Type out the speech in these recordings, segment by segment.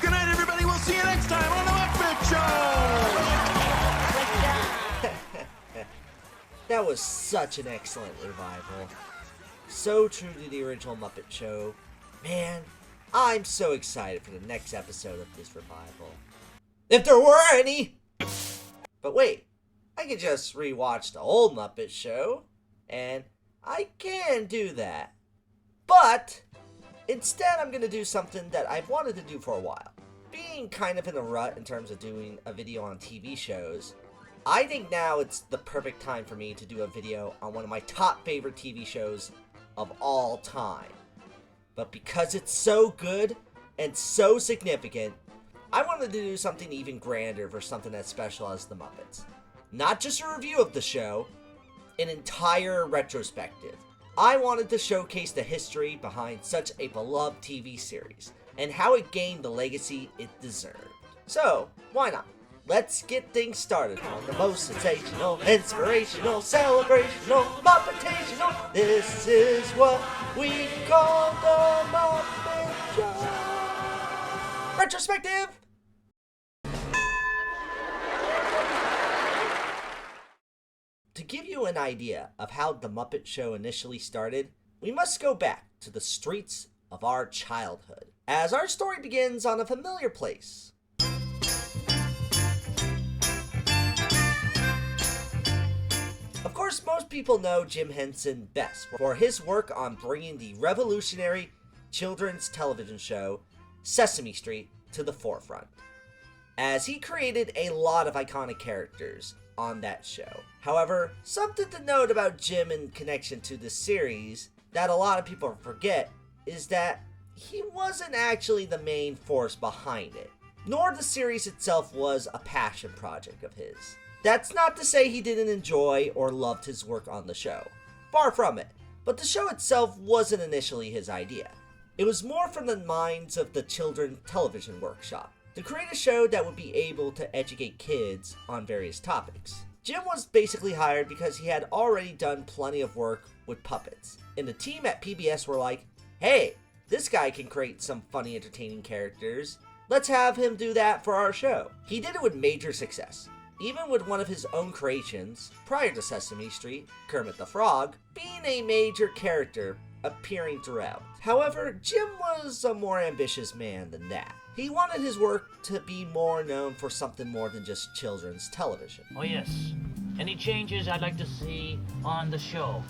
Good night, everybody. We'll see you next time on the Muppet Show. That was such an excellent revival. So true to the original Muppet Show. Man, I'm so excited for the next episode of this revival. If there were any! But wait, I could just rewatch the old Muppet Show, and I can do that. But instead, I'm going to do something that I've wanted to do for a while. Being kind of in a rut in terms of doing a video on TV shows, I think now it's the perfect time for me to do a video on one of my top favorite TV shows of all time. But because it's so good and so significant, I wanted to do something even grander for something as special as the Muppets. Not just a review of the show, an entire retrospective. I wanted to showcase the history behind such a beloved TV series, and how it gained the legacy it deserved. So, why not? Let's get things started on the most sensational, inspirational, celebrational, Muppetational. This is what we call the Muppet Show. Retrospective! To give you an idea of how the Muppet Show initially started, we must go back to the streets of our childhood, as our story begins on a familiar place. Of course, most people know Jim Henson best for his work on bringing the revolutionary children's television show Sesame Street to the forefront, as he created a lot of iconic characters on that show. However, something to note about Jim in connection to this series that a lot of people forget is that he wasn't actually the main force behind it, nor the series itself was a passion project of his. That's not to say he didn't enjoy or loved his work on the show. Far from it. But the show itself wasn't initially his idea. It was more from the minds of the Children's Television Workshop, to create a show that would be able to educate kids on various topics. Jim was basically hired because he had already done plenty of work with puppets, and the team at PBS were like, hey, this guy can create some funny, entertaining characters. Let's have him do that for our show. He did it with major success, even with one of his own creations, prior to Sesame Street, Kermit the Frog, being a major character appearing throughout. However, Jim was a more ambitious man than that. He wanted his work to be more known for something more than just children's television. Oh yes, any changes I'd like to see on the show?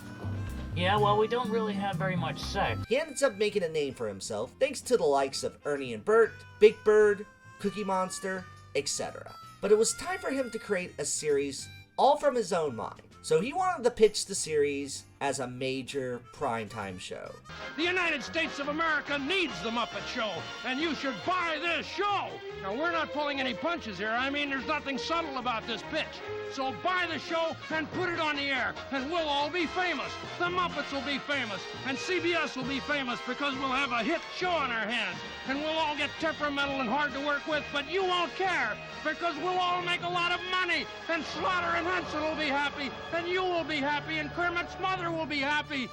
Yeah, well, we don't really have very much sex. He ends up making a name for himself thanks to the likes of Ernie and Bert, Big Bird, Cookie Monster, etc. But it was time for him to create a series all from his own mind. So he wanted to pitch the series as a major primetime show. The United States of America needs the Muppet Show, and you should buy this show. Now, we're not pulling any punches here. I mean, there's nothing subtle about this pitch. So buy the show and put it on the air, and we'll all be famous. The Muppets will be famous, and CBS will be famous because we'll have a hit show on our hands, and we'll all get temperamental and hard to work with, but you won't care because we'll all make a lot of money, and Slaughter and Henson will be happy, and you will be happy, and Kermit's mother will be happy,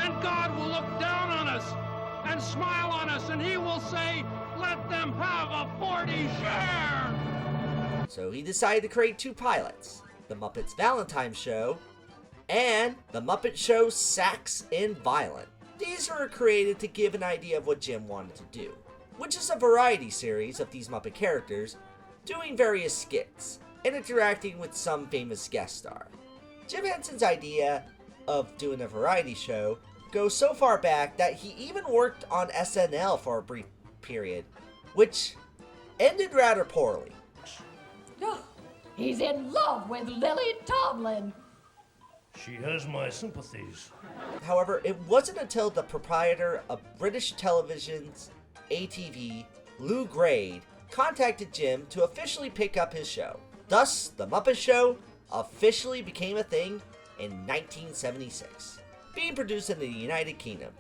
and God will look down on us and smile on us, and he will say, let them have a 40 share. So he decided to create two pilots, The Muppets Valentine Show and The Muppet Show Sax and Violent. These were created to give an idea of what Jim wanted to do, which is a variety series of these Muppet characters doing various skits and interacting with some famous guest star. Jim Henson's idea of doing a variety show goes so far back that he even worked on SNL for a brief period, which ended rather poorly. He's in love with Lily Tomlin. She has my sympathies. However, it wasn't until the proprietor of British Television's ATV, Lou Grade, contacted Jim to officially pick up his show. Thus, The Muppet Show officially became a thing in 1976, being produced in the United Kingdom,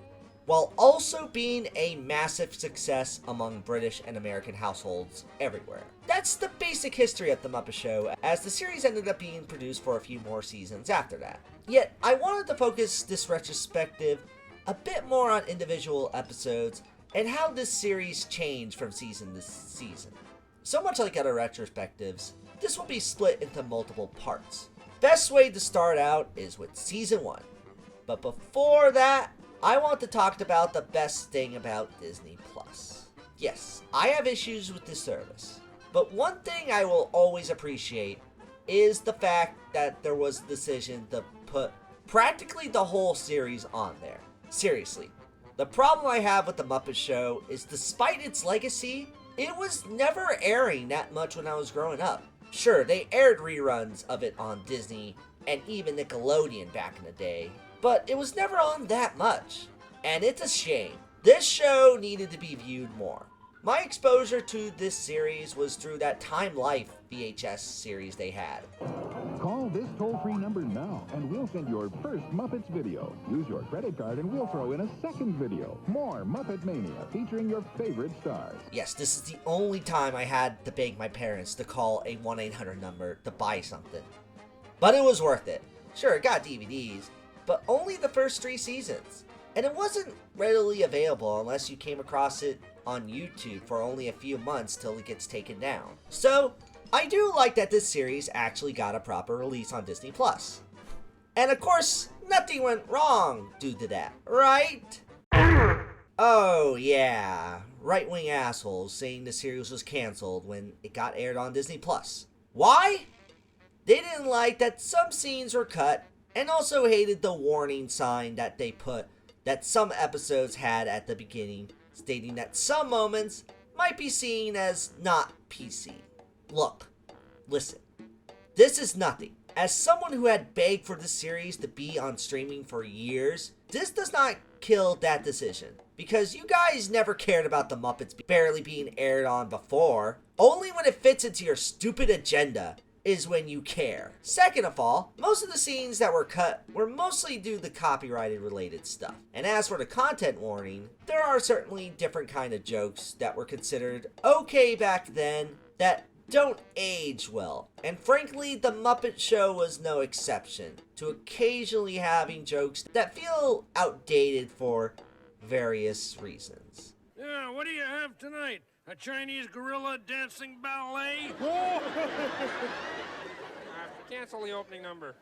while also being a massive success among British and American households everywhere. That's the basic history of The Muppet Show, as the series ended up being produced for a few more seasons after that. Yet, I wanted to focus this retrospective a bit more on individual episodes and how this series changed from season to season. So much like other retrospectives, this will be split into multiple parts. Best way to start out is with season 1. But before that, I want to talk about the best thing about Disney Plus. Yes, I have issues with this service, but one thing I will always appreciate is the fact that there was a decision to put practically the whole series on there. Seriously, the problem I have with the Muppet Show is despite its legacy, it was never airing that much when I was growing up. Sure, they aired reruns of it on Disney and even Nickelodeon back in the day, but it was never on that much. And it's a shame. This show needed to be viewed more. My exposure to this series was through that Time Life VHS series they had. Call this toll-free number now, and we'll send your first Muppets video. Use your credit card, and we'll throw in a second video. More Muppet Mania, featuring your favorite stars. Yes, this is the only time I had to beg my parents to call a 1-800 number to buy something. But it was worth it. Sure, it got DVDs, but only the first 3 seasons. And it wasn't readily available unless you came across it on YouTube for only a few months till it gets taken down. So, I do like that this series actually got a proper release on Disney Plus. And of course, nothing went wrong due to that, right? Oh yeah, right-wing assholes saying the series was canceled when it got aired on Disney Plus. Why? They didn't like that some scenes were cut, and also hated the warning sign that they put that some episodes had at the beginning, stating that some moments might be seen as not PC. Look, listen, this is nothing. As someone who had begged for this series to be on streaming for years, this does not kill that decision. Because you guys never cared about the Muppets barely being aired on before. Only when it fits into your stupid agenda is when you care. Second of all, most of the scenes that were cut were mostly due to copyrighted related stuff. And as for the content warning, there are certainly different kind of jokes that were considered okay back then that don't age well. And frankly, the Muppet Show was no exception to occasionally having jokes that feel outdated for various reasons. Yeah, what do you have tonight? A Chinese gorilla dancing ballet? Cancel the opening number.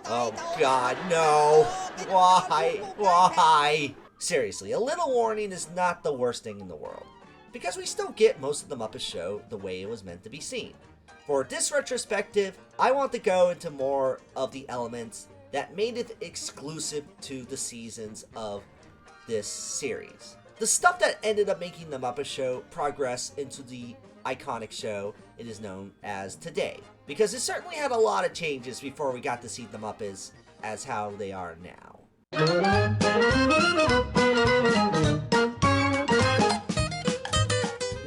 Oh god, no. Why? Why? Seriously, a little warning is not the worst thing in the world. Because we still get most of the Muppet Show the way it was meant to be seen. For this retrospective, I want to go into more of the elements that made it exclusive to the seasons of this series. The stuff that ended up making the Muppet Show progress into the iconic show it is known as today. Because it certainly had a lot of changes before we got to see the Muppets as how they are now.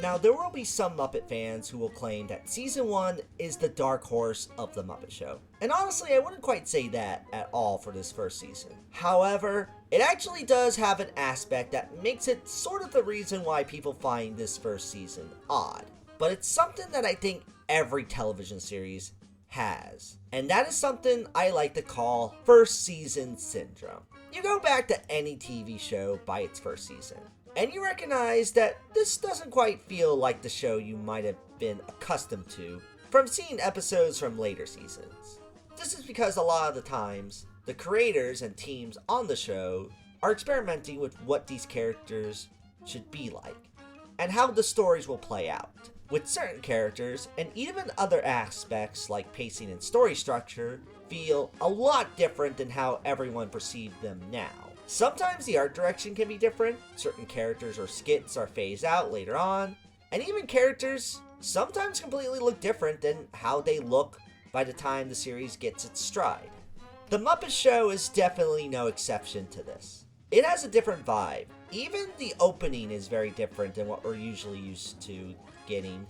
Now, there will be some Muppet fans who will claim that Season 1 is the dark horse of the Muppet Show. And honestly, I wouldn't quite say that at all for this first season. However, it actually does have an aspect that makes it sort of the reason why people find this first season odd. But it's something that I think every television series has. And that is something I like to call first season syndrome. You go back to any TV show by its first season, and you recognize that this doesn't quite feel like the show you might have been accustomed to from seeing episodes from later seasons. This is because a lot of the times, the creators and teams on the show are experimenting with what these characters should be like, and how the stories will play out. With certain characters, and even other aspects like pacing and story structure, feel a lot different than how everyone perceived them now. Sometimes the art direction can be different, certain characters or skits are phased out later on, and even characters sometimes completely look different than how they look by the time the series gets its stride. The Muppet Show is definitely no exception to this. It has a different vibe. Even the opening is very different than what we're usually used to getting,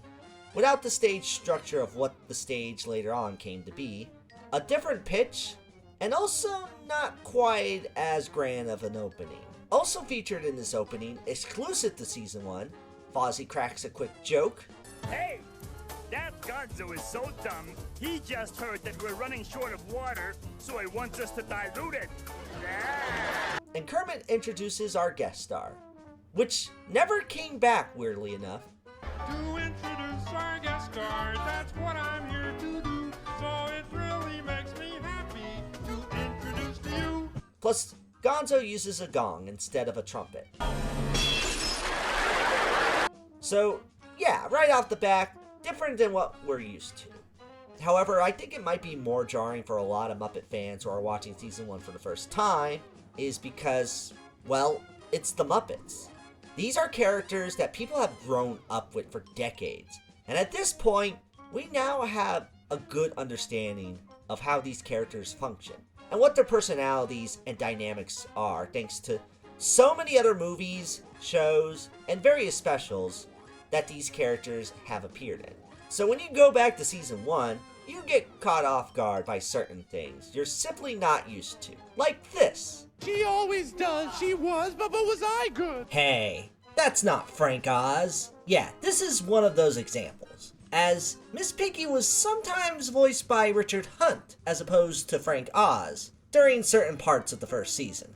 without the stage structure of what the stage later on came to be, a different pitch, and also not quite as grand of an opening. Also featured in this opening, exclusive to Season 1, Fozzie cracks a quick joke. Hey! That Gonzo is so dumb, he just heard that we're running short of water, so he wants us to dilute it. And Kermit introduces our guest star. which never came back, weirdly enough. To introduce our guest star, that's what I'm here to do. So it really makes me happy to introduce to you. Plus, Gonzo uses a gong instead of a trumpet. So, yeah, right off the bat, different than what we're used to. However, I think it might be more jarring for a lot of Muppet fans who are watching season 1 for the first time, is because, well, it's the Muppets. These are characters that people have grown up with for decades, and at this point, we now have a good understanding of how these characters function, and what their personalities and dynamics are, thanks to so many other movies, shows, and various specials that these characters have appeared in. So when you go back to season 1, you get caught off guard by certain things you're simply not used to. Like this. She always does. She was, but was I good? Hey, that's not Frank Oz. Yeah, this is one of those examples, as Miss Piggy was sometimes voiced by Richard Hunt as opposed to Frank Oz during certain parts of the first season.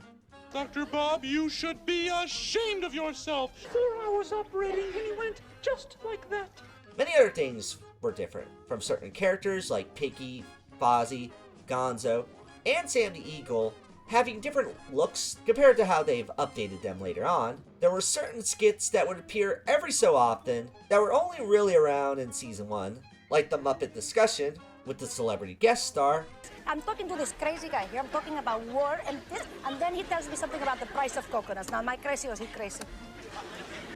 Dr. Bob, you should be ashamed of yourself. 4 hours operating and he went just like that. Many other things were different from certain characters like Piggy, Fozzie, Gonzo, and Sam the Eagle having different looks compared to how they've updated them later on. There were certain skits that would appear every so often that were only really around in season 1, like the Muppet Discussion with the celebrity guest star. I'm talking to this crazy guy here. I'm talking about war and this, and then he tells me something about the price of coconuts. Now, am I crazy or is he crazy?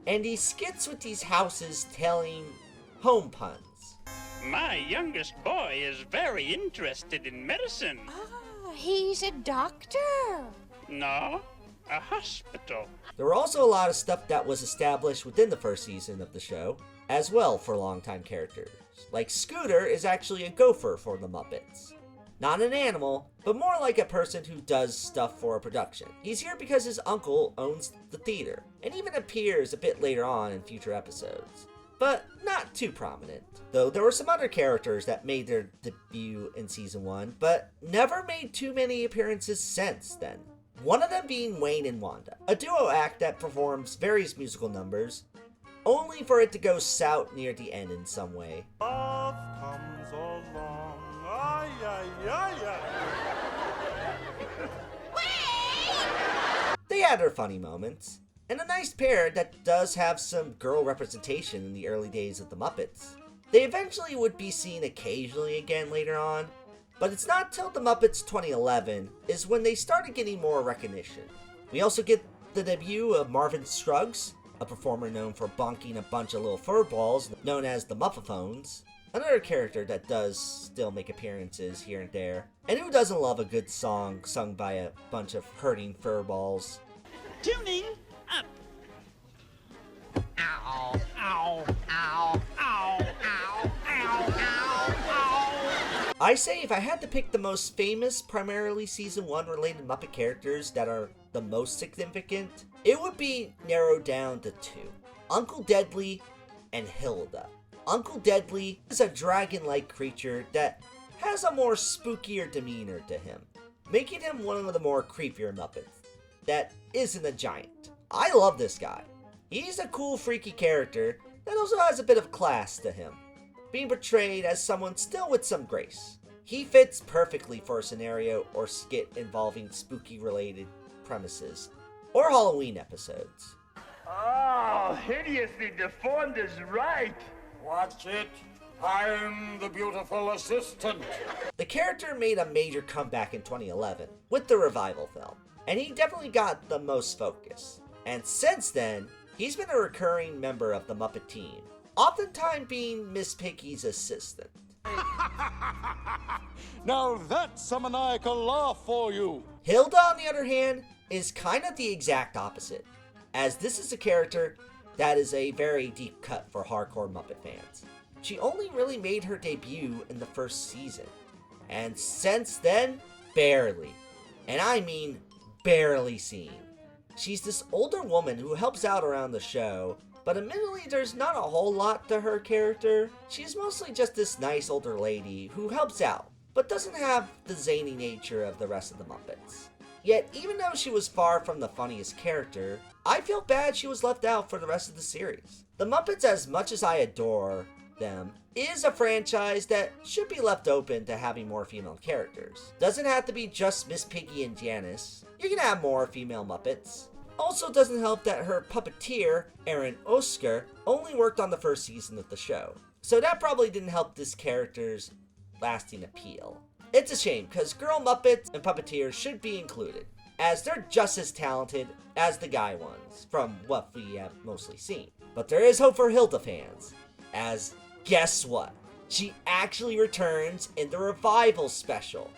And these skits with these houses telling home puns. My youngest boy is very interested in medicine. Ah, he's a doctor. No, a hospital. There were also a lot of stuff that was established within the first season of the show, as well for longtime characters. Like Scooter is actually a gopher for the Muppets. Not an animal, but more like a person who does stuff for a production. He's here because his uncle owns the theater, and even appears a bit later on in future episodes. But not too prominent. Though there were some other characters that made their debut in season 1, but never made too many appearances since then. One of them being Wayne and Wanda, a duo act that performs various musical numbers, only for it to go south near the end in some way. Love comes along. Ay, ay, ay, ay. They had their funny moments, and a nice pair that does have some girl representation in the early days of the Muppets. They eventually would be seen occasionally again later on, but it's not till the Muppets 2011 is when they started getting more recognition. We also get the debut of Marvin Scruggs, a performer known for bonking a bunch of little fur balls known as the Muppaphones, another character that does still make appearances here and there, and who doesn't love a good song sung by a bunch of hurting fur balls. Tuning up. Ow, ow, ow, ow, ow, ow, ow, ow. I say if I had to pick the most famous, primarily season 1 related Muppet characters that are the most significant, it would be narrowed down to 2. Uncle Deadly and Hilda. Uncle Deadly is a dragon-like creature that has a more spookier demeanor to him, making him one of the more creepier Muppets that isn't a giant. I love this guy. He's a cool, freaky character that also has a bit of class to him, being portrayed as someone still with some grace. He fits perfectly for a scenario or skit involving spooky-related premises, or Halloween episodes. Oh, hideously deformed is right. Watch it. I'm the beautiful assistant. The character made a major comeback in 2011 with the revival film, and he definitely got the most focus. And since then, he's been a recurring member of the Muppet team, oftentimes being Miss Piggy's assistant. Now that's a maniacal laugh for you. Hilda, on the other hand, is kind of the exact opposite, as this is a character that is a very deep cut for hardcore Muppet fans. She only really made her debut in the first season, and since then, barely. And I mean barely seen. She's this older woman who helps out around the show, but admittedly there's not a whole lot to her character. She's mostly just this nice older lady who helps out, but doesn't have the zany nature of the rest of the Muppets. Yet, even though she was far from the funniest character, I feel bad she was left out for the rest of the series. The Muppets, as much as I adore them, is a franchise that should be left open to having more female characters. Doesn't have to be just Miss Piggy and Janice. You can have more female Muppets. Also doesn't help that her puppeteer, Aaron Osker, only worked on the first season of the show. So that probably didn't help this character's lasting appeal. It's a shame, because girl Muppets and puppeteers should be included, as they're just as talented as the guy ones, from what we have mostly seen. But there is hope for Hilda fans, as guess what? She actually returns in the revival special.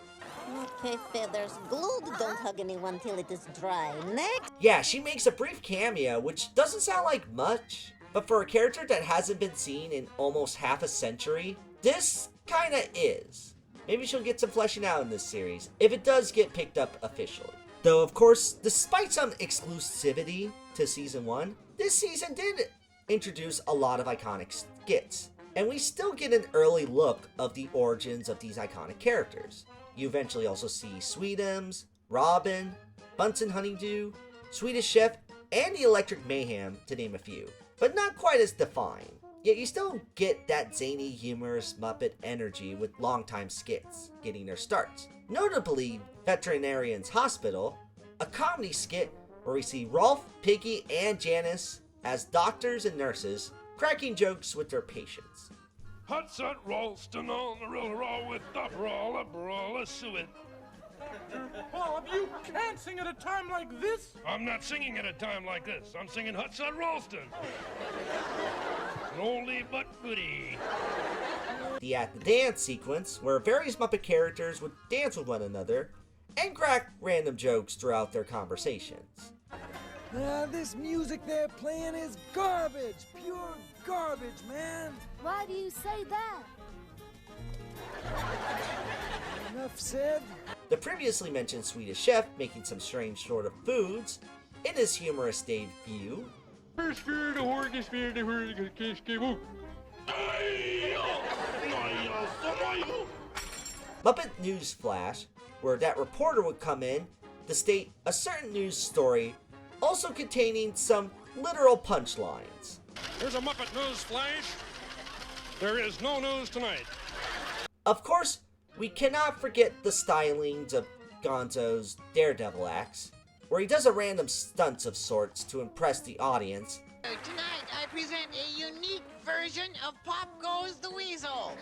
Okay, feathers. Glued, don't hug anyone till it is dry. Next! Yeah, she makes a brief cameo, which doesn't sound like much, but for a character that hasn't been seen in almost half a century, this kinda is. Maybe she'll get some fleshing out in this series, if it does get picked up officially. Though, of course, despite some exclusivity to Season 1, this season did introduce a lot of iconic skits, and we still get an early look of the origins of these iconic characters. You eventually also see Sweetums, Robin, Bunsen Honeydew, Swedish Chef, and the Electric Mayhem, to name a few, but not quite as defined. Yet you still get that zany, humorous Muppet energy with longtime skits getting their starts. Notably, Veterinarian's Hospital, a comedy skit where we see Rolf, Piggy, and Janice as doctors and nurses cracking jokes with their patients. Hudson Ralston on the roll with the brawl a suet. Bob, you can't sing at a time like this. I'm not singing at a time like this. I'm singing Hudson Ralston. An oldie but goodie. The At the Dance sequence, where various Muppet characters would dance with one another and crack random jokes throughout their conversations. This music they're playing is garbage. Pure garbage, man. Why do you say that? Enough said. The previously mentioned Swedish Chef making some strange sort of foods in his humorous debut. Muppet News Flash, where that reporter would come in to state a certain news story, also containing some literal punchlines. Here's a Muppet News Flash. There is no news tonight. Of course, we cannot forget the stylings of Gonzo's Daredevil acts, where he does a random stunts of sorts to impress the audience. Tonight I present a unique version of Pop Goes the Weasel,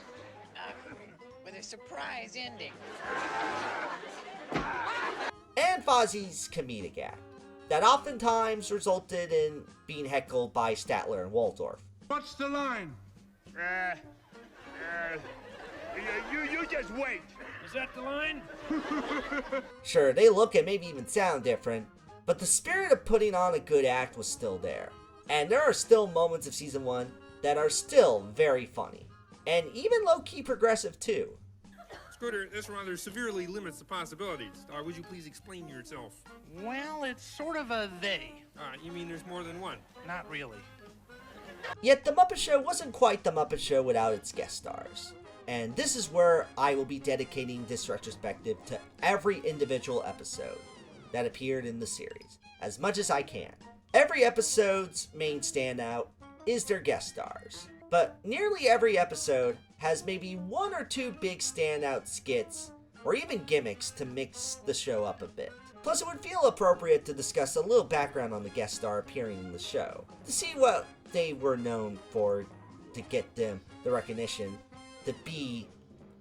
with a surprise ending. And Fozzie's comedic act, that oftentimes resulted in being heckled by Statler and Waldorf. What's the line? You just wait. Is that the line? Sure, they look and maybe even sound different, but the spirit of putting on a good act was still there. And there are still moments of Season 1 that are still very funny, and even low-key progressive too. Scooter, this rather severely limits the possibilities. Would you please explain yourself? Well, it's sort of a they. You mean there's more than one? Not really. Yet the Muppet Show wasn't quite the Muppet Show without its guest stars. And this is where I will be dedicating this retrospective to every individual episode that appeared in the series, as much as I can. Every episode's main standout is their guest stars, but nearly every episode has maybe one or two big standout skits, or even gimmicks to mix the show up a bit. Plus, it would feel appropriate to discuss a little background on the guest star appearing in the show, to see what they were known for to get them the recognition to be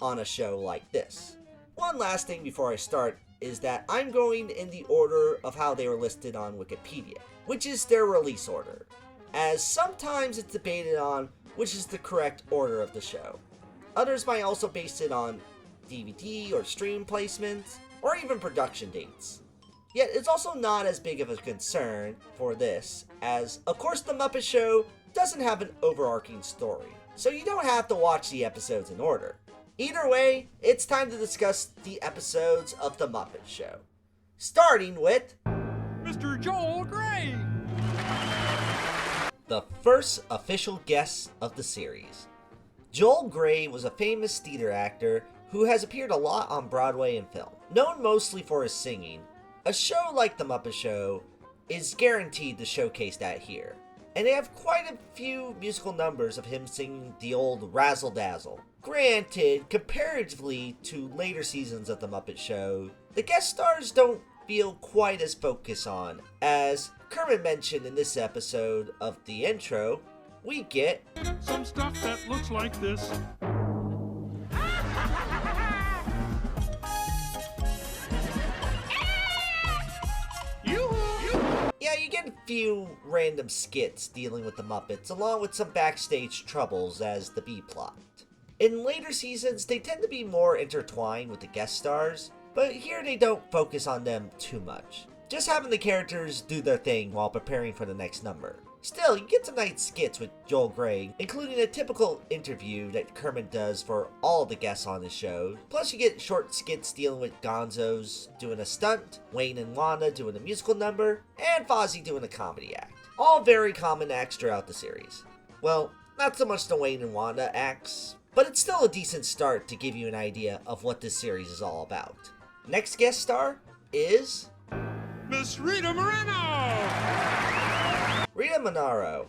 on a show like this. One last thing before I start is that I'm going in the order of how they were listed on Wikipedia, which is their release order, as sometimes it's debated on which is the correct order of the show. Others might also base it on DVD or stream placements, or even production dates. Yet it's also not as big of a concern for this, as of course the Muppet Show doesn't have an overarching story, so you don't have to watch the episodes in order. Either way, it's time to discuss the episodes of the Muppet Show, starting with Mr. Joel Grey, the first official guest of the series. Joel Grey was a famous theater actor who has appeared a lot on Broadway and film. Known mostly for his singing, A show like The Muppet Show is guaranteed to showcase that here. And they have quite a few musical numbers of him singing the old Razzle Dazzle. Granted, comparatively to later seasons of The Muppet Show, the guest stars don't feel quite as focused on. As Kermit mentioned in this episode of the intro, we get some stuff that looks like this. Yeah, you get a few random skits dealing with the Muppets, along with some backstage troubles as the B-plot. In later seasons, they tend to be more intertwined with the guest stars, but here they don't focus on them too much. Just having the characters do their thing while preparing for the next number. Still, you get some nice skits with Joel Grey, including a typical interview that Kermit does for all the guests on his show. Plus you get short skits dealing with Gonzo's doing a stunt, Wayne and Wanda doing a musical number, and Fozzie doing a comedy act. All very common acts throughout the series. Well, not so much the Wayne and Wanda acts, but it's still a decent start to give you an idea of what this series is all about. Next guest star is Miss Rita Moreno! Rita Moreno,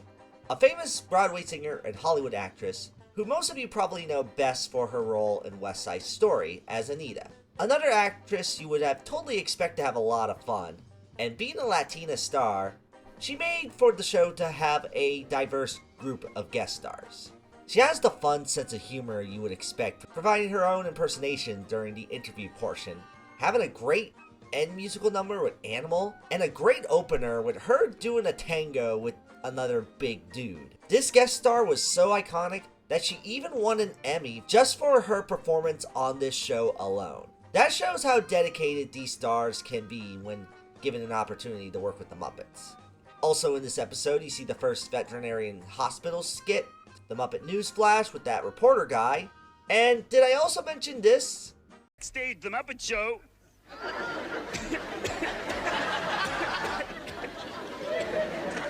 a famous Broadway singer and Hollywood actress who most of you probably know best for her role in West Side Story as Anita. Another actress you would have totally expect to have a lot of fun, and being a Latina star, she made for the show to have a diverse group of guest stars. She has the fun sense of humor you would expect, providing her own impersonation during the interview portion, having a great end musical number with Animal, and a great opener with her doing a tango with another big dude. This guest star was so iconic that she even won an Emmy just for her performance on this show alone. That shows how dedicated these stars can be when given an opportunity to work with the Muppets. Also in this episode, you see the first veterinarian hospital skit, the Muppet News Flash with that reporter guy, and did I also mention this? Stage The Muppet Show.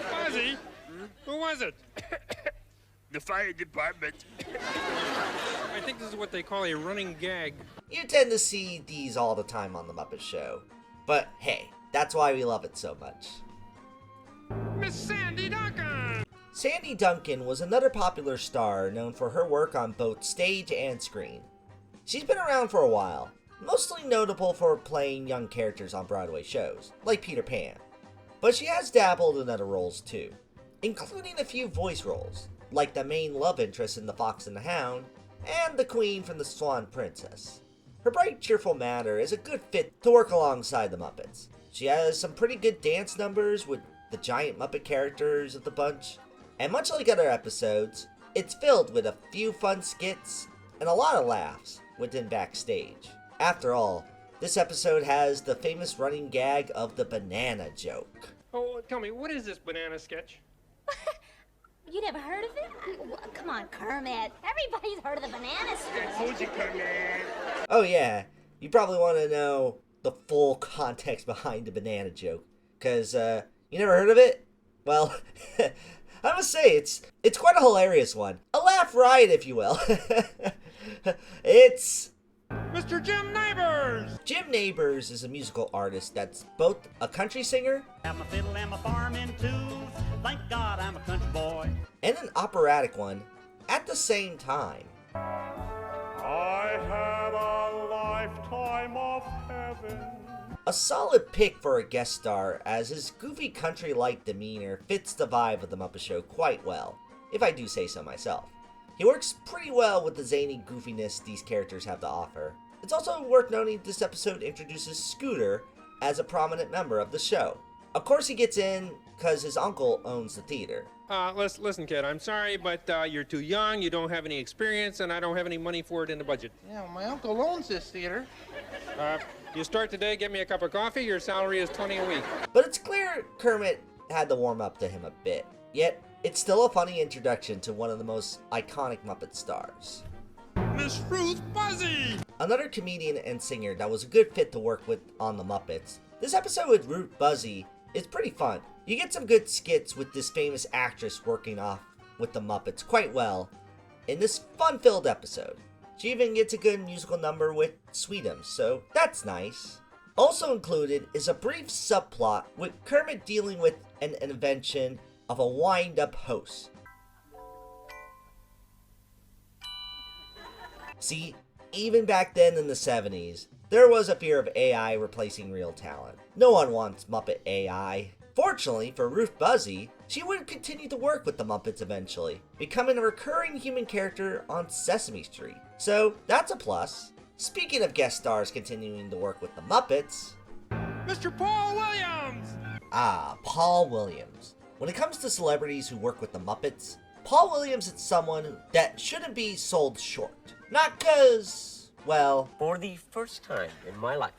Fozzie? Who was it? The fire department. I think this is what they call a running gag. You tend to see these all the time on The Muppet Show. But hey, that's why we love it so much. Miss Sandy Duncan! Sandy Duncan was another popular star known for her work on both stage and screen. She's been around for a while, mostly notable for playing young characters on Broadway shows, like Peter Pan. But she has dabbled in other roles too, including a few voice roles, like the main love interest in The Fox and the Hound, and the Queen from The Swan Princess. Her bright, cheerful manner is a good fit to work alongside the Muppets. She has some pretty good dance numbers with the giant Muppet characters of the bunch, and much like other episodes, it's filled with a few fun skits and a lot of laughs within backstage. After all, this episode has the famous running gag of the banana joke. Oh, tell me, what is this banana sketch? You never heard of it? Well, come on, Kermit. Everybody's heard of the banana sketch. Who's it, Kermit? Oh yeah, you probably want to know the full context behind the banana joke, because you never heard of it? Well, I must say, it's quite a hilarious one. A laugh riot, if you will. It's Mr. Jim Neighbors! Jim Neighbors is a musical artist that's both a country singer Have my fiddle and my farming too. Thank God I'm a country boy. and an operatic one at the same time. I have a lifetime of heaven. A solid pick for a guest star, as his goofy country-like demeanor fits the vibe of the Muppet Show quite well, if I do say so myself. He works pretty well with the zany goofiness these characters have to offer. It's also worth noting this episode introduces Scooter as a prominent member of the show. Of course he gets in because his uncle owns the theater. Listen, kid, I'm sorry, but you're too young, you don't have any experience, and I don't have any money for it in the budget. Yeah, my uncle owns this theater. You start today, get me a cup of coffee, your salary is $20 a week. But it's clear Kermit had to warm up to him a bit. Yet, it's still a funny introduction to one of the most iconic Muppet stars. Miss Ruth Buzzy! Another comedian and singer that was a good fit to work with on the Muppets. This episode with Ruth Buzzy is pretty fun. You get some good skits with this famous actress working off with the Muppets quite well in this fun-filled episode. She even gets a good musical number with Sweetums, so that's nice. Also included is a brief subplot with Kermit dealing with an invention of a wind-up host. See, even back then in the 70s, there was a fear of AI replacing real talent. No one wants Muppet AI. Fortunately for Ruth Buzzy, she would continue to work with the Muppets eventually, becoming a recurring human character on Sesame Street. So that's a plus. Speaking of guest stars continuing to work with the Muppets... Mr. Paul Williams! Ah, Paul Williams. When it comes to celebrities who work with the Muppets, Paul Williams is someone that shouldn't be sold short. Not cause, well... For the first time in my life,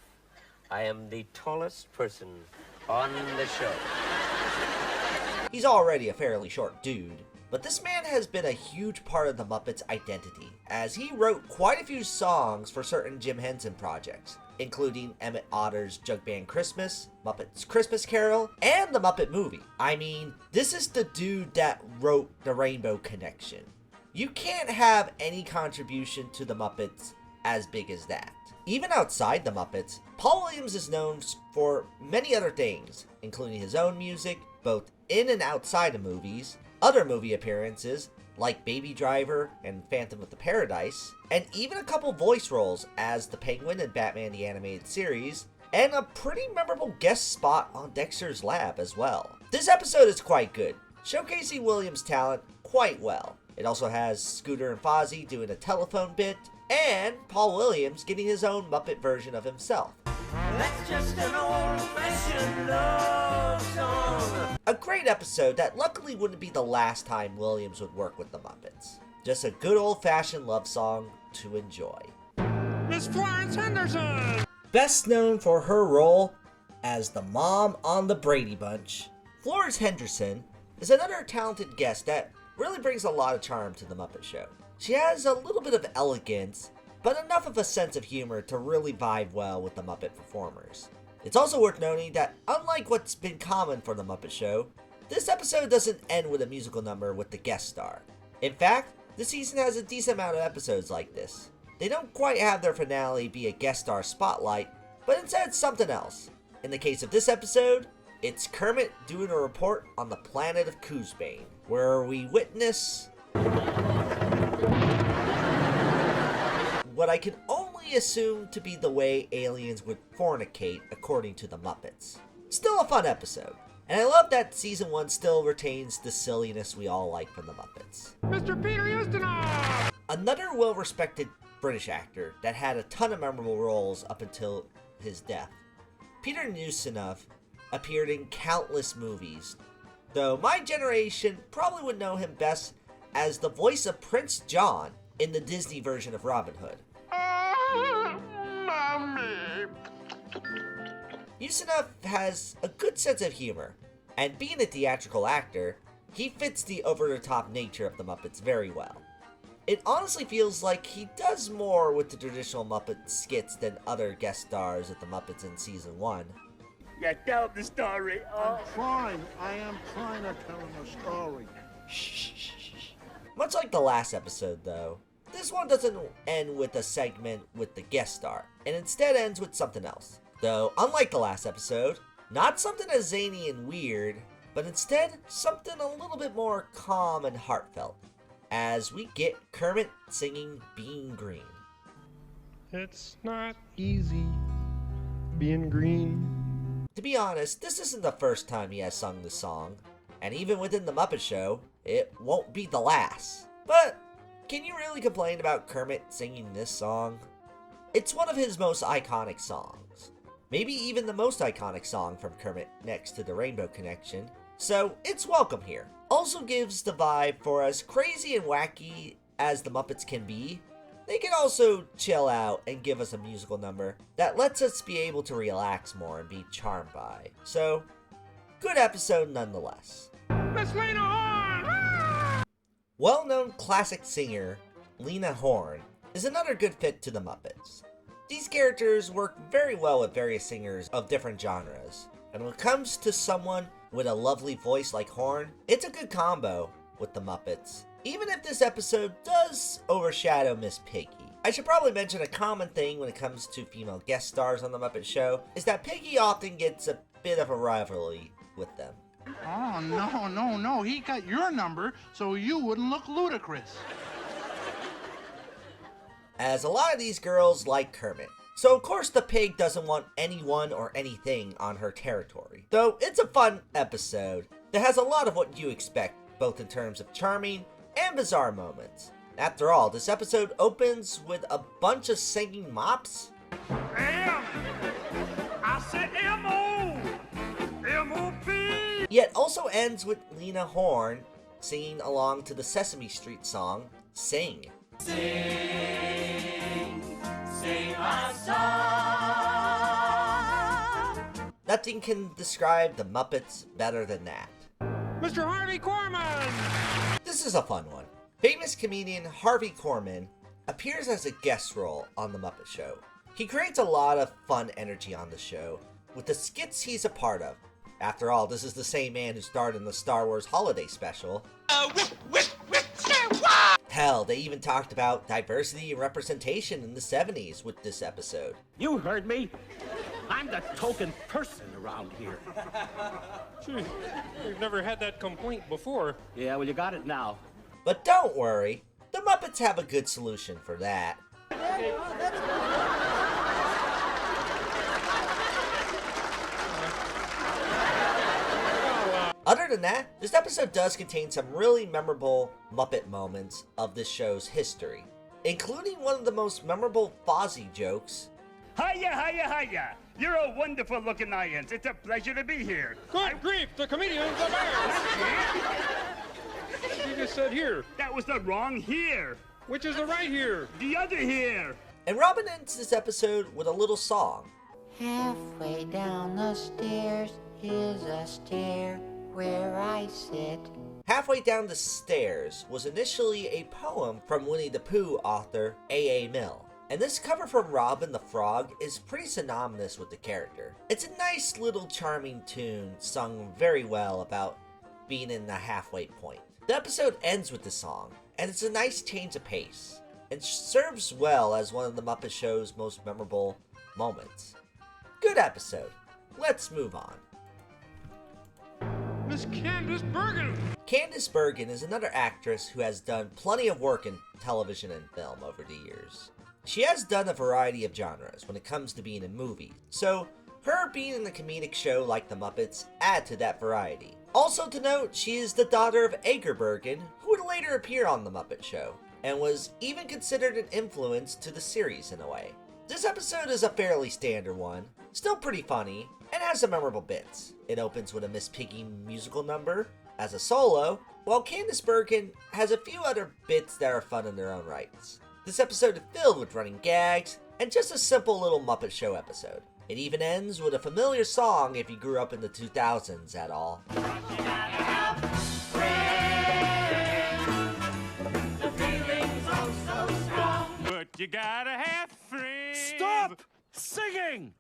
I am the tallest person on the show. He's already a fairly short dude, but this man has been a huge part of the Muppets' identity, as he wrote quite a few songs for certain Jim Henson projects, including Emmett Otter's Jug Band Christmas, Muppets Christmas Carol, and the Muppet Movie. I mean, this is the dude that wrote The Rainbow Connection. You can't have any contribution to the Muppets as big as that. Even outside the Muppets, Paul Williams is known for many other things, including his own music, both in and outside of movies, other movie appearances, like Baby Driver and Phantom of the Paradise, and even a couple voice roles as the Penguin in Batman the Animated Series, and a pretty memorable guest spot on Dexter's Lab as well. This episode is quite good, showcasing Williams' talent quite well. It also has Scooter and Fozzie doing a telephone bit, and Paul Williams getting his own Muppet version of himself. That's just an old-fashioned love song. A great episode that luckily wouldn't be the last time Williams would work with the Muppets. Just a good old-fashioned love song to enjoy. Miss Florence Henderson! Best known for her role as the mom on the Brady Bunch, Florence Henderson is another talented guest that really brings a lot of charm to the Muppet Show. She has a little bit of elegance, but enough of a sense of humor to really vibe well with the Muppet performers. It's also worth noting that, unlike what's been common for the Muppet Show, this episode doesn't end with a musical number with the guest star. In fact, this season has a decent amount of episodes like this. They don't quite have their finale be a guest star spotlight, but instead something else. In the case of this episode, it's Kermit doing a report on the planet of Coosbane, where we witness what I can only assume to be the way aliens would fornicate according to the Muppets. Still a fun episode, and I love that season 1 still retains the silliness we all like from the Muppets. Mr. Peter Ustinov! Another well-respected British actor that had a ton of memorable roles up until his death. Peter Ustinov appeared in countless movies, though my generation probably would know him best as the voice of Prince John in the Disney version of Robin Hood. Mommy! Ustinov has a good sense of humor, and being a theatrical actor, he fits the over-the-top nature of the Muppets very well. It honestly feels like he does more with the traditional Muppet skits than other guest stars at the Muppets in Season 1. Yeah, tell the story. I am trying to tell him a story. Much like the last episode, though, this one doesn't end with a segment with the guest star, and instead ends with something else. Though, unlike the last episode, not something as zany and weird, but instead something a little bit more calm and heartfelt, as we get Kermit singing Being Green. It's not easy being green. To be honest, this isn't the first time he has sung this song, and even within the Muppet Show, it won't be the last. But can you really complain about Kermit singing this song? It's one of his most iconic songs. Maybe even the most iconic song from Kermit next to the Rainbow Connection, so it's welcome here. Also gives the vibe for as crazy and wacky as the Muppets can be, they can also chill out and give us a musical number that lets us be able to relax more and be charmed by. So, good episode nonetheless. Miss Lena Horne! Well-known classic singer Lena Horne is another good fit to the Muppets. These characters work very well with various singers of different genres, and when it comes to someone with a lovely voice like Horne, it's a good combo with the Muppets, even if this episode does overshadow Miss Piggy. I should probably mention a common thing when it comes to female guest stars on The Muppet Show is that Piggy often gets a bit of a rivalry with them. Oh, no. He got your number so you wouldn't look ludicrous. As a lot of these girls like Kermit. So of course the pig doesn't want anyone or anything on her territory. Though it's a fun episode that has a lot of what you expect, both in terms of charming and bizarre moments. After all, this episode opens with a bunch of singing mops. M! I said M-O! M-O-P! Yet also ends with Lena Horne singing along to the Sesame Street song, Sing. Sing my song. Nothing can describe the Muppets better than that. Mr. Harvey Korman! This is a fun one. Famous comedian Harvey Korman appears as a guest role on The Muppet Show. He creates a lot of fun energy on the show with the skits he's a part of. After all, this is the same man who starred in the Star Wars Holiday Special. Hell, they even talked about diversity and representation in the 70s with this episode. You heard me. I'm the token person around here. Gee, we've never had that complaint before. Yeah, well, you got it now. But don't worry, the Muppets have a good solution for that. Other than that, this episode does contain some really memorable Muppet moments of this show's history, including one of the most memorable Fozzie jokes. Hiya! You're a wonderful looking audience. It's a pleasure to be here. Good grief, the comedian's a bear! You just said here. That was the wrong here. Which is the right here? The other here. And Robin ends this episode with a little song. Halfway down the stairs is a stair where I sit. Halfway Down the Stairs was initially a poem from Winnie the Pooh author A.A. Milne. And this cover from Robin the Frog is pretty synonymous with the character. It's a nice little charming tune sung very well about being in the halfway point. The episode ends with the song, and it's a nice change of pace, and serves well as one of the Muppet Show's most memorable moments. Good episode. Let's move on. Miss Candace Bergen! Candace Bergen is another actress who has done plenty of work in television and film over the years. She has done a variety of genres when it comes to being in movies, so her being in a comedic show like The Muppets add to that variety. Also to note, she is the daughter of Edgar Bergen, who would later appear on The Muppet Show, and was even considered an influence to the series in a way. This episode is a fairly standard one, still pretty funny, and has some memorable bits. It opens with a Miss Piggy musical number as a solo, while Candace Bergen has a few other bits that are fun in their own rights. This episode is filled with running gags, and just a simple little Muppet Show episode. It even ends with a familiar song if you grew up in the 2000s at all. But you gotta have friends. Stop singing!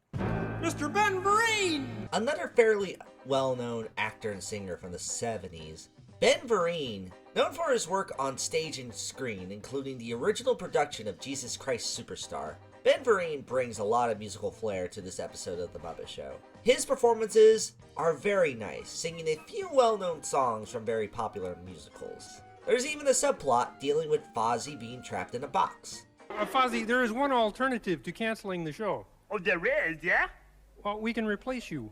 Mr. Ben Vereen! Another fairly well-known actor and singer from the 70s, Ben Vereen, known for his work on stage and screen, including the original production of Jesus Christ Superstar. Ben Vereen brings a lot of musical flair to this episode of The Muppet Show. His performances are very nice, singing a few well-known songs from very popular musicals. There's even a subplot dealing with Fozzie being trapped in a box. Fozzie, there is one alternative to canceling the show. Oh, there is, yeah? Well, we can replace you.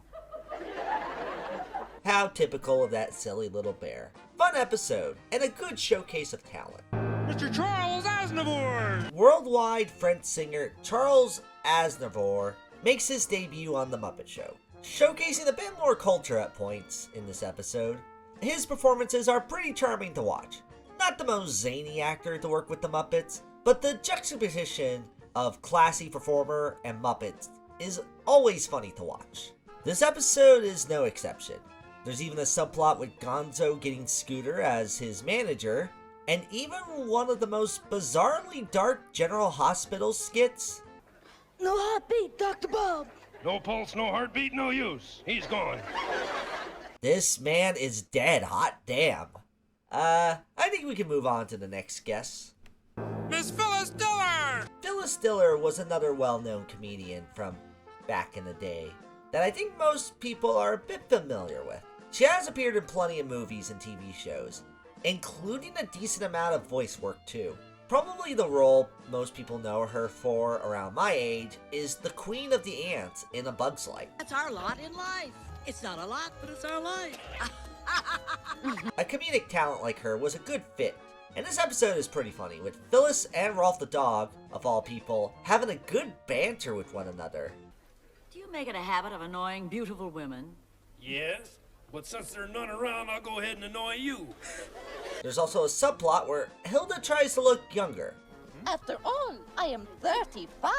How typical of that silly little bear. Fun episode, and a good showcase of talent. Mr. Charles Aznavour! Worldwide French singer Charles Aznavour makes his debut on The Muppet Show, showcasing a bit more culture at points in this episode. His performances are pretty charming to watch. Not the most zany actor to work with the Muppets, but the juxtaposition of classy performer and Muppets is always funny to watch. This episode is no exception. There's even a subplot with Gonzo getting Scooter as his manager, and even one of the most bizarrely dark General Hospital skits. No heartbeat, Dr. Bob. No pulse, no heartbeat, no use. He's gone. This man is dead, hot damn. I think we can move on to the next guest. Miss Phyllis Diller! Phyllis Diller was another well-known comedian from back in the day that I think most people are a bit familiar with. She has appeared in plenty of movies and TV shows, including a decent amount of voice work too. Probably the role most people know her for around my age is the Queen of the Ants in A Bug's Life. That's our lot in life. It's not a lot, but it's our life. A comedic talent like her was a good fit, and this episode is pretty funny, with Phyllis and Rolf the dog, of all people, having a good banter with one another. Do you make it a habit of annoying beautiful women? Yes, but since there's none around, I'll go ahead and annoy you. There's also a subplot where Hilda tries to look younger. After all, I am 35.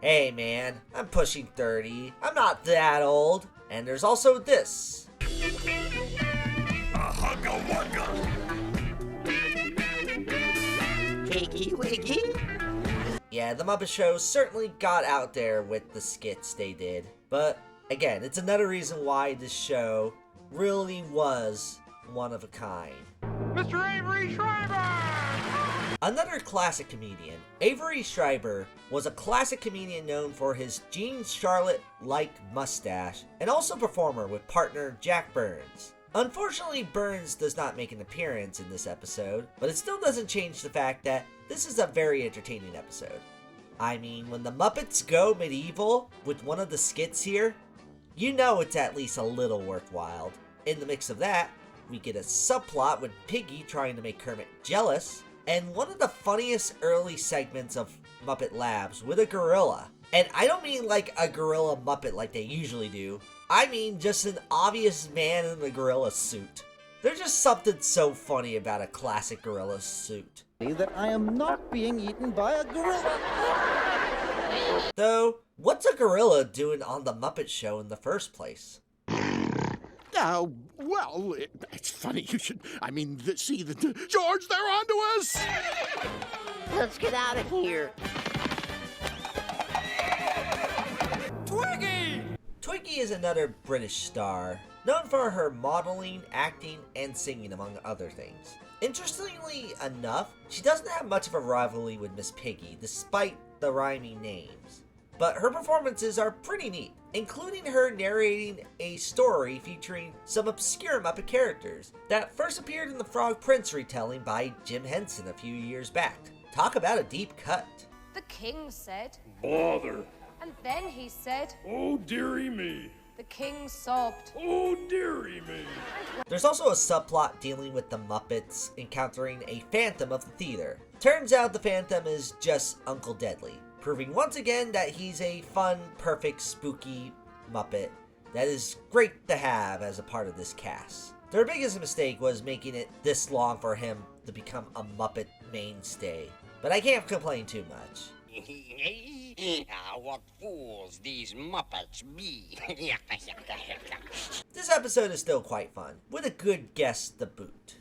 Hey man, I'm pushing 30. I'm not that old. And there's also this. Hugga wugga. Piggy wiggy. Yeah, the Muppet Show certainly got out there with the skits they did. But again, it's another reason why this show really was one of a kind. Mr. Avery Schreiber! Another classic comedian, Avery Schreiber, was a classic comedian known for his Jean Charlotte-like mustache, and also performer with partner Jack Burns. Unfortunately, Burns does not make an appearance in this episode, but it still doesn't change the fact that this is a very entertaining episode. I mean, when the Muppets go medieval with one of the skits here, you know it's at least a little worthwhile. In the mix of that, we get a subplot with Piggy trying to make Kermit jealous, and one of the funniest early segments of Muppet Labs with a gorilla. And I don't mean like a gorilla Muppet like they usually do. I mean just an obvious man in a gorilla suit. There's just something so funny about a classic gorilla suit. That I am not being eaten by a gorilla. Though, what's a gorilla doing on the Muppet Show in the first place? Well, it's funny you should, see the George, they're onto us! Let's get out of here. Twiggy! Twiggy is another British star, known for her modeling, acting, and singing, among other things. Interestingly enough, she doesn't have much of a rivalry with Miss Piggy, despite the rhyming names. But her performances are pretty neat, including her narrating a story featuring some obscure Muppet characters that first appeared in the Frog Prince retelling by Jim Henson a few years back. Talk about a deep cut. The king said, Bother. and then he said, Oh, dearie me. the king sobbed. Oh, dearie me. There's also a subplot dealing with the Muppets encountering a phantom of the theater. Turns out the phantom is just Uncle Deadly, proving once again that he's a fun, perfect, spooky Muppet that is great to have as a part of this cast. Their biggest mistake was making it this long for him to become a Muppet mainstay, but I can't complain too much. What fools these Muppets be. This episode is still quite fun, with a good guest to boot.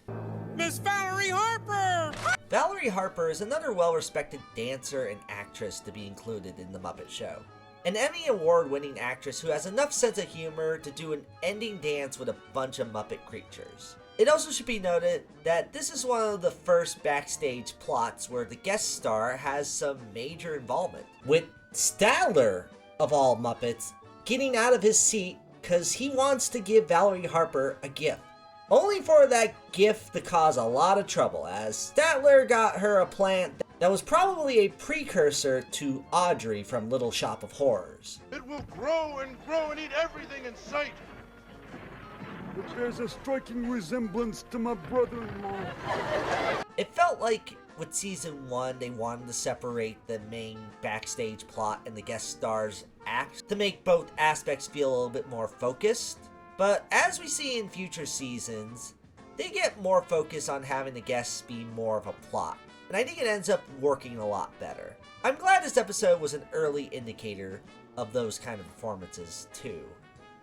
Miss Valerie Harper! Valerie Harper is another well-respected dancer and actress to be included in The Muppet Show. An Emmy Award-winning actress who has enough sense of humor to do an ending dance with a bunch of Muppet creatures. It also should be noted that this is one of the first backstage plots where the guest star has some major involvement, with Statler, of all Muppets, getting out of his seat because he wants to give Valerie Harper a gift. Only for that gift to cause a lot of trouble, as Statler got her a plant that was probably a precursor to Audrey from Little Shop of Horrors. It will grow and eat everything in sight. It bears a striking resemblance to my brother-in-law. It felt like with season 1 they wanted to separate the main backstage plot and the guest stars' acts to make both aspects feel a little bit more focused. But as we see in future seasons, they get more focus on having the guests be more of a plot, and I think it ends up working a lot better. I'm glad this episode was an early indicator of those kind of performances too.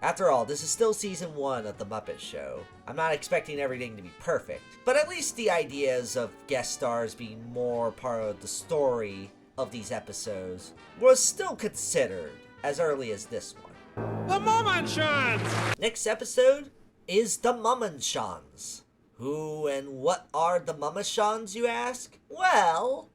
After all, this is still season 1 of The Muppet Show. I'm not expecting everything to be perfect, but at least the ideas of guest stars being more part of the story of these episodes was still considered as early as this one. The Mummenshans! Next episode is the Mummenshans. Who and what are the Mummenshans, you ask? Well...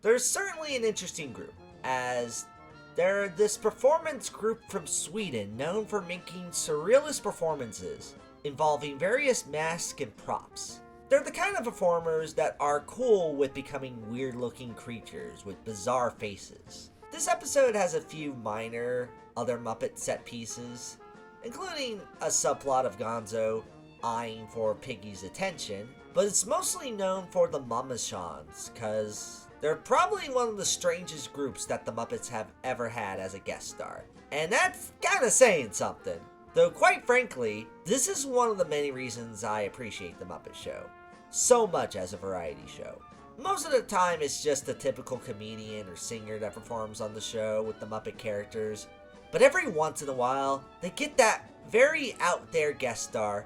They're certainly an interesting group, as they're this performance group from Sweden known for making surrealist performances involving various masks and props. They're the kind of performers that are cool with becoming weird-looking creatures with bizarre faces. This episode has a few minor other Muppet set pieces, including a subplot of Gonzo eyeing for Piggy's attention, but it's mostly known for the Mumashons, cause they're probably one of the strangest groups that the Muppets have ever had as a guest star. And that's kinda saying something. Though quite frankly, this is one of the many reasons I appreciate the Muppet Show so much as a variety show. Most of the time it's just a typical comedian or singer that performs on the show with the Muppet characters, but every once in a while, they get that very out there guest star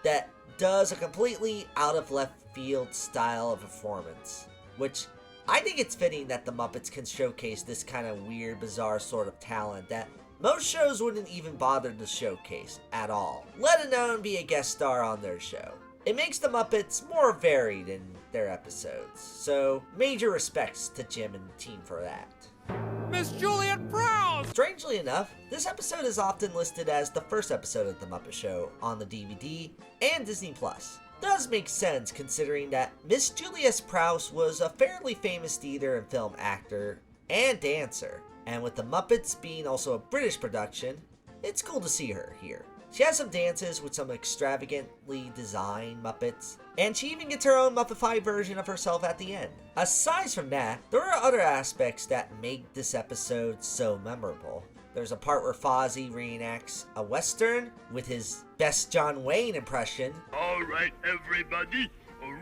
that does a completely out of left field style of performance, which I think it's fitting that the Muppets can showcase this kind of weird, bizarre sort of talent that most shows wouldn't even bother to showcase at all, let alone be a guest star on their show. It makes the Muppets more varied in their episodes, so major respects to Jim and the team for that. Miss Juliet Prowse! Strangely enough, this episode is often listed as the first episode of The Muppet Show on the DVD and Disney+. Does make sense considering that Miss Juliet Prowse was a fairly famous theater and film actor and dancer, and with the Muppets being also a British production, it's cool to see her here. She has some dances with some extravagantly designed Muppets, and she even gets her own Muppified version of herself at the end. Aside from that, there are other aspects that make this episode so memorable. There's a part where Fozzie reenacts a Western with his best John Wayne impression. All right, everybody,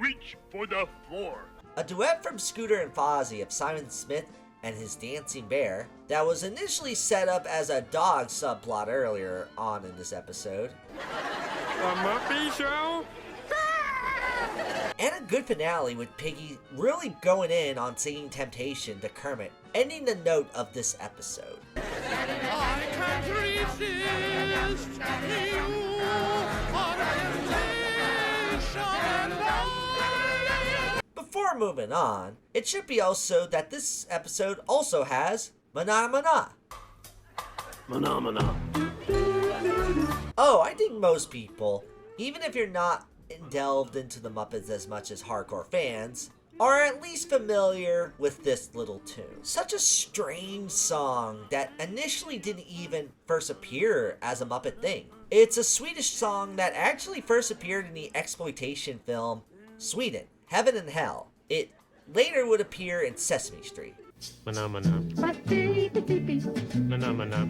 reach for the floor. A duet from Scooter and Fozzie of Simon Smith and his dancing bear that was initially set up as a dog subplot earlier on in this episode. The Muppet Show? And a good finale with Piggy really going in on singing Temptation to Kermit, ending the note of this episode. I can't resist you on temptation and I... Before moving on, it should be also that this episode also has Mana Mana. Mana Mana. Oh, I think most people, even if you're not delved into the Muppets as much as hardcore fans, are at least familiar with this little tune. Such a strange song that initially didn't even first appear as a Muppet thing. It's a Swedish song that actually first appeared in the exploitation film Sweden, Heaven and Hell. It later would appear in Sesame Street. Mana Mana. Mana Mana.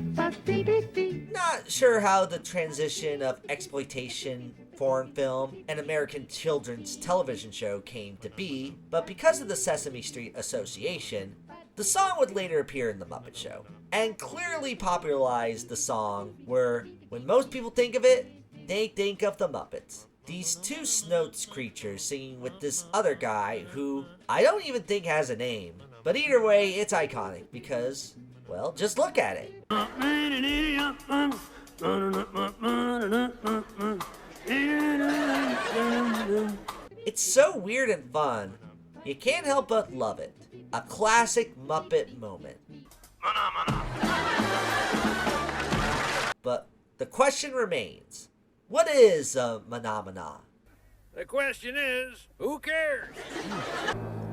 Not sure how the transition of exploitation foreign film and American children's television show came to be, but because of the Sesame Street association, the song would later appear in The Muppet Show, and clearly popularized the song where, when most people think of it, they think of the Muppets. These two Snoats creatures singing with this other guy who I don't even think has a name. But either way, it's iconic because, well, just look at it. It's so weird and fun, you can't help but love it. A classic Muppet moment. But the question remains, what is a Mana? The question is, who cares?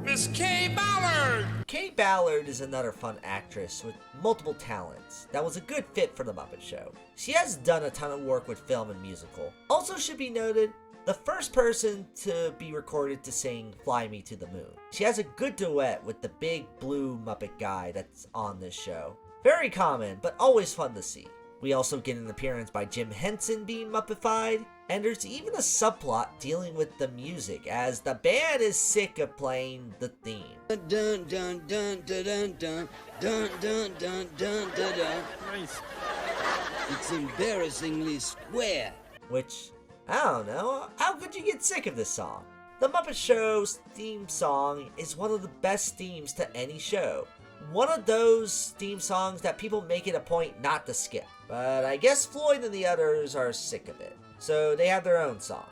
Miss Kay Ballard! Kay Ballard is another fun actress with multiple talents that was a good fit for The Muppet Show. She has done a ton of work with film and musical. Also should be noted, the first person to be recorded to sing Fly Me to the Moon. She has a good duet with the big blue Muppet guy that's on this show. Very common, but always fun to see. We also get an appearance by Jim Henson being Muppified, and there's even a subplot dealing with the music, as the band is sick of playing the theme. Dun dun dun dun dun dun dun dun dun dun dun. Nice. It's embarrassingly square. Which, I don't know, how could you get sick of this song? The Muppet Show's theme song is one of the best themes to any show. One of those theme songs that people make it a point not to skip. But I guess Floyd and the others are sick of it, so they have their own song.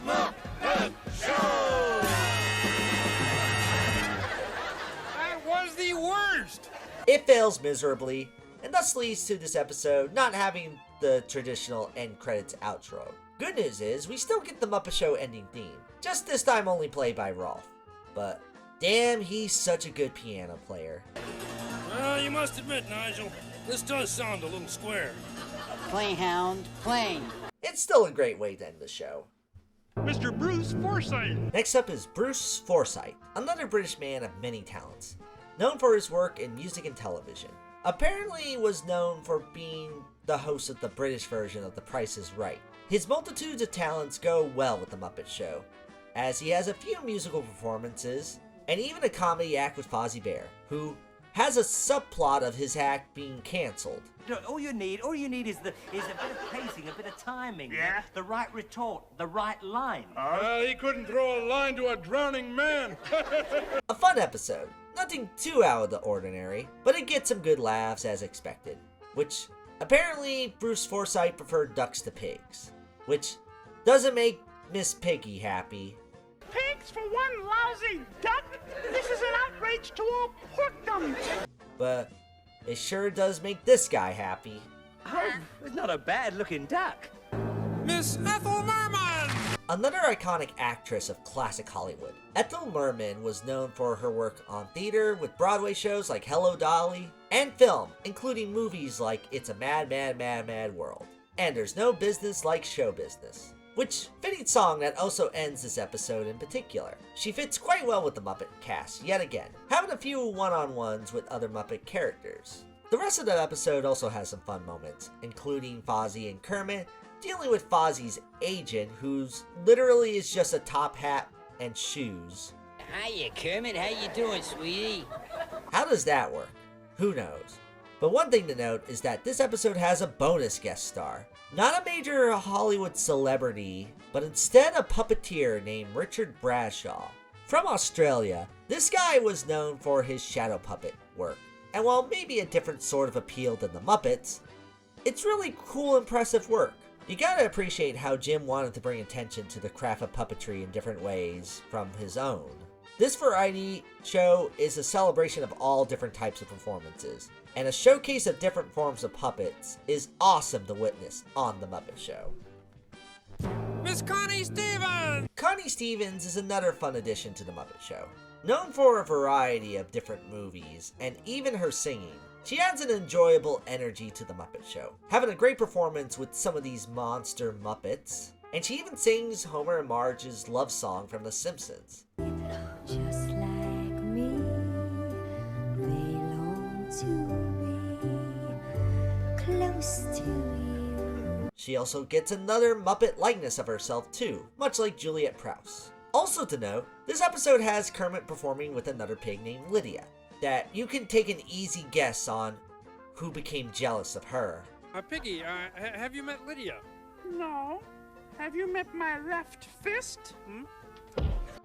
Muppet Show! It fails miserably, and thus leads to this episode not having the traditional end credits outro. Good news is, we still get the Muppet Show ending theme, just this time only played by Rolf. But damn, he's such a good piano player. Well, you must admit, Nigel, this does sound a little square. Play, hound, play. It's still a great way to end the show. Mr. Bruce Forsyth. Next up is Bruce Forsyth, another British man of many talents, known for his work in music and television. Apparently was known for being the host of the British version of The Price is Right. His multitudes of talents go well with The Muppet Show, as he has a few musical performances, and even a comedy act with Fozzie Bear, who has a subplot of his act being cancelled. All you need is a bit of pacing, a bit of timing. Yeah? The right retort, the right line. Well, he couldn't throw a line to a drowning man. A fun episode. Nothing too out of the ordinary, but it gets some good laughs as expected. Which, apparently, Bruce Forsyth preferred ducks to pigs. Which doesn't make Miss Piggy happy. Pigs for one lousy duck? This is an outrage to all porkdom. But it sure does make this guy happy. Oh, it's not a bad-looking duck. Miss Ethel Merman! Another iconic actress of classic Hollywood, Ethel Merman was known for her work on theater with Broadway shows like Hello Dolly, and film, including movies like It's a Mad, Mad, Mad, Mad World, and There's No Business Like Show Business. Which fitting song that also ends this episode in particular. She fits quite well with the Muppet cast yet again, having a few one-on-ones with other Muppet characters. The rest of the episode also has some fun moments, including Fozzie and Kermit dealing with Fozzie's agent, who's literally is just a top hat and shoes. Hiya, Kermit. How you doing, sweetie? How does that work? Who knows? But one thing to note is that this episode has a bonus guest star. Not a major Hollywood celebrity, but instead a puppeteer named Richard Bradshaw. From Australia, this guy was known for his shadow puppet work. And while maybe a different sort of appeal than the Muppets, it's really cool, impressive work. You gotta appreciate how Jim wanted to bring attention to the craft of puppetry in different ways from his own. This variety show is a celebration of all different types of performances, and a showcase of different forms of puppets is awesome to witness on The Muppet Show. Miss Connie Stevens! Connie Stevens is another fun addition to The Muppet Show. Known for a variety of different movies, and even her singing, she adds an enjoyable energy to The Muppet Show, having a great performance with some of these monster Muppets, and she even sings Homer and Marge's love song from The Simpsons. Just like me, they long to be close to you. She also gets another Muppet likeness of herself too, much like Juliet Prowse. Also to note, this episode has Kermit performing with another pig named Lydia, that you can take an easy guess on who became jealous of her. Piggy, have you met Lydia? No. Have you met my left fist?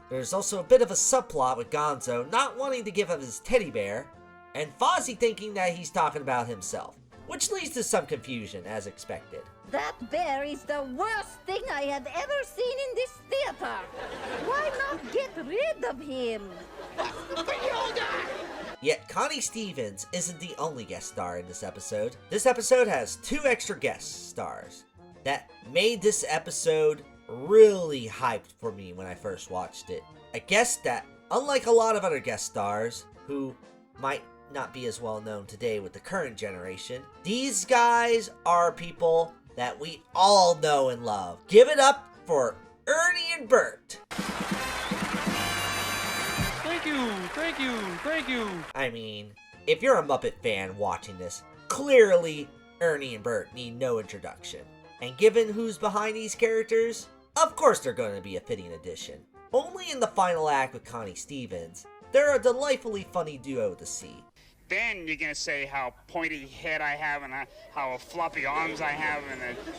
There's also a bit of a subplot with Gonzo not wanting to give up his teddy bear, and Fozzie thinking that he's talking about himself, which leads to some confusion as expected. That bear is the worst thing I have ever seen in this theater. Why not get rid of him? Yet Connie Stevens isn't the only guest star in this episode. This episode has 2 extra guest stars that made this episode really hyped for me when I first watched it. A guest that, unlike a lot of other guest stars, who might not be as well known today with the current generation, these guys are people that we all know and love. Give it up for Ernie and Bert. Thank you, thank you, thank you. I mean, if you're a Muppet fan watching this, clearly Ernie and Bert need no introduction. And given who's behind these characters, of course they're going to be a fitting addition. Only in the final act with Connie Stevens, they're a delightfully funny duo to see. Then you're gonna say how pointy head I have and how floppy arms I have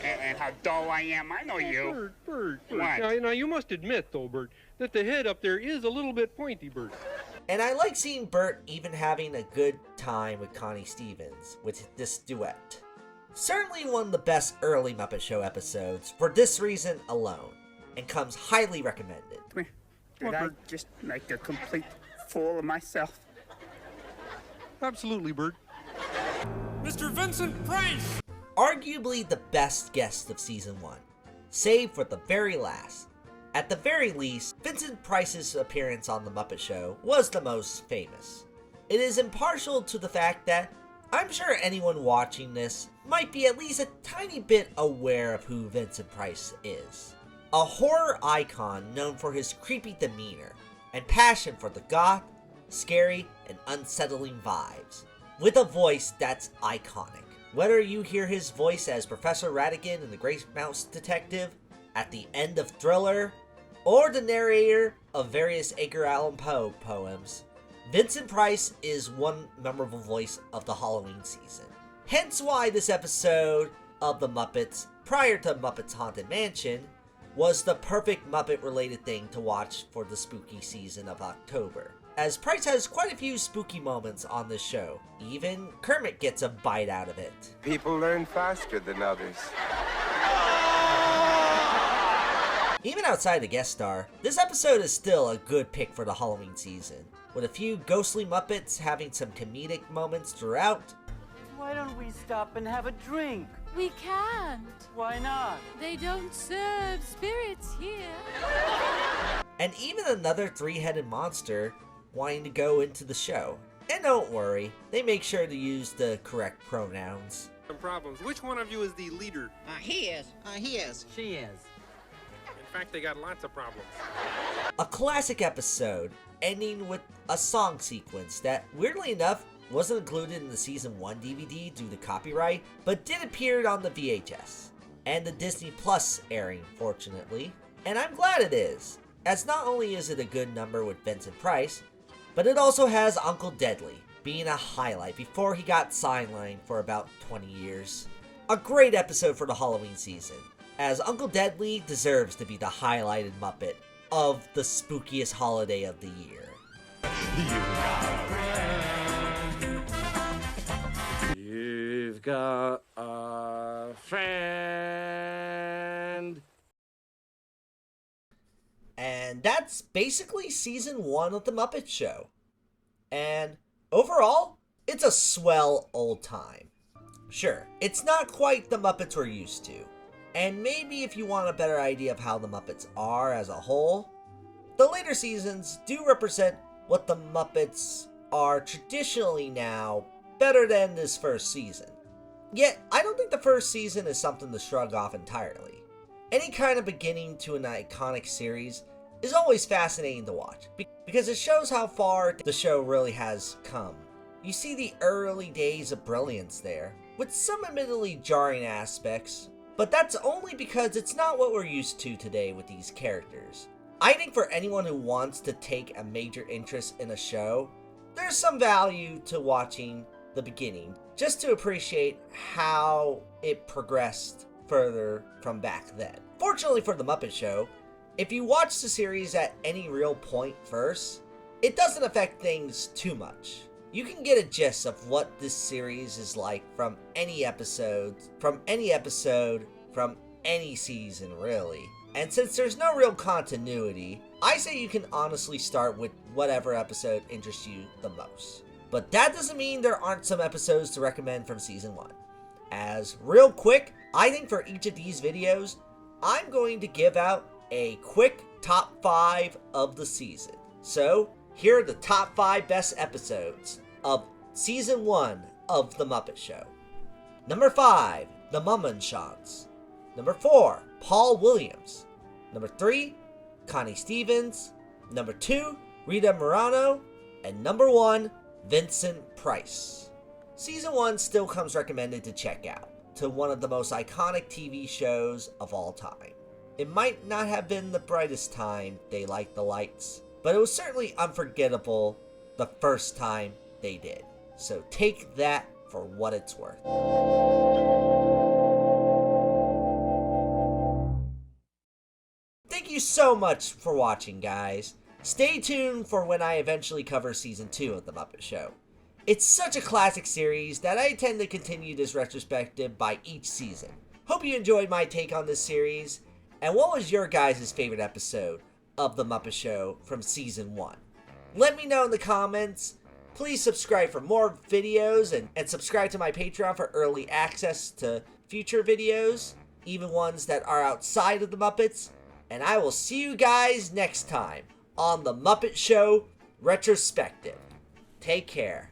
and how dull I am. I know you. Bert. What? Now you must admit, though, Bert, that the head up there is a little bit pointy, Bert. And I like seeing Bert even having a good time with Connie Stevens with this duet. Certainly one of the best early Muppet Show episodes for this reason alone, and comes highly recommended. Did I just make a complete fool of myself? Absolutely, Bert. Mr. Vincent Price! Arguably the best guest of season 1, save for the very last. At the very least, Vincent Price's appearance on The Muppet Show was the most famous. It is impartial to the fact that I'm sure anyone watching this might be at least a tiny bit aware of who Vincent Price is. A horror icon known for his creepy demeanor and passion for the goth, scary, and unsettling vibes, with a voice that's iconic. Whether you hear his voice as Professor Ratigan in The Great Mouse Detective, at the end of Thriller, or the narrator of various Edgar Allan Poe poems, Vincent Price is one memorable voice of the Halloween season. Hence why this episode of The Muppets, prior to Muppets Haunted Mansion, was the perfect Muppet-related thing to watch for the spooky season of October, as Price has quite a few spooky moments on this show. Even Kermit gets a bite out of it. People learn faster than others. Even outside the guest star, this episode is still a good pick for the Halloween season, with a few ghostly Muppets having some comedic moments throughout. Why don't we stop and have a drink? We can't. Why not? They don't serve spirits here. And even another three-headed monster wanting to go into the show. And don't worry, they make sure to use the correct pronouns. Some problems. Which one of you is the leader? He is. He is. She is. In fact, they got lots of problems. A classic episode, ending with a song sequence that, weirdly enough, wasn't included in the Season 1 DVD due to copyright, but did appear on the VHS, and the Disney Plus airing, fortunately. And I'm glad it is, as not only is it a good number with Vincent Price, but it also has Uncle Deadly, being a highlight before he got sidelined for about 20 years. A great episode for the Halloween season, as Uncle Deadly deserves to be the highlighted Muppet of the spookiest holiday of the year. You've got a friend. And that's basically season 1 of The Muppet Show. And overall, it's a swell old time. Sure, it's not quite the Muppets we're used to. And maybe if you want a better idea of how the Muppets are as a whole, the later seasons do represent what the Muppets are traditionally now better than this first season. Yet, I don't think the first season is something to shrug off entirely. Any kind of beginning to an iconic series is always fascinating to watch, because it shows how far the show really has come. You see the early days of brilliance there, with some admittedly jarring aspects, but that's only because it's not what we're used to today with these characters. I think for anyone who wants to take a major interest in a show, there's some value to watching the beginning, just to appreciate how it progressed further from back then. Fortunately for The Muppet Show, if you watch the series at any real point first, it doesn't affect things too much. You can get a gist of what this series is like from any episode, from any season really. And since there's no real continuity, I say you can honestly start with whatever episode interests you the most. But that doesn't mean there aren't some episodes to recommend from season 1. As real quick, I think for each of these videos, I'm going to give out a quick top 5 of the season. So, here are the top 5 best episodes of season 1 of The Muppet Show. Number 5, The Mummenschanz. Number 4, Paul Williams. Number 3, Connie Stevens. Number 2, Rita Moreno. And number 1, Vincent Price. Season 1 still comes recommended to check out, to one of the most iconic TV shows of all time. It might not have been the brightest time they liked the lights, but it was certainly unforgettable the first time they did. So take that for what it's worth. Thank you so much for watching, guys. Stay tuned for when I eventually cover season 2 of The Muppet Show. It's such a classic series that I intend to continue this retrospective by each season. Hope you enjoyed my take on this series, and what was your guys' favorite episode of The Muppet Show from season 1? Let me know in the comments, Please subscribe for more videos and subscribe to my Patreon for early access to future videos, even ones that are outside of the Muppets. And I will see you guys next time on the Muppet Show Retrospective. Take care.